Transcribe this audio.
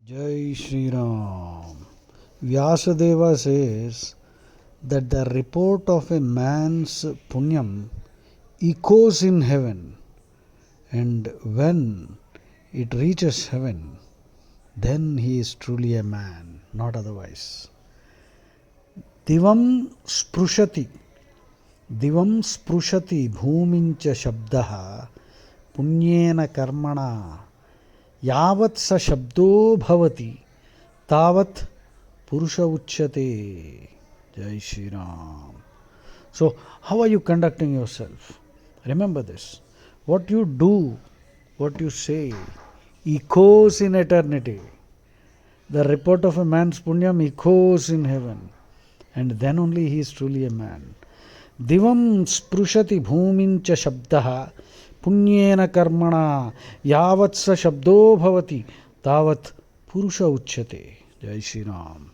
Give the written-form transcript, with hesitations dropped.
Jai Shri Ram. Vyasadeva says that the report of a man's punyam echoes in heaven, and when it reaches heaven, then he is truly a man, not otherwise. Divam sprushati bhumincha shabdaha punyena karmana yavat sa shabdo bhavati tavat purusha uchyate. Jai Shri Ram. So, how are you conducting yourself? Remember this. What you do, what you say, echoes in eternity. The report of a man's punyam echoes in heaven, and then only he is truly a man. Divam sprushati bhumincha shabdaha punyena karmana yavat sa shabdo bhavati tavat purusha uchyate. Jai Shri Ram.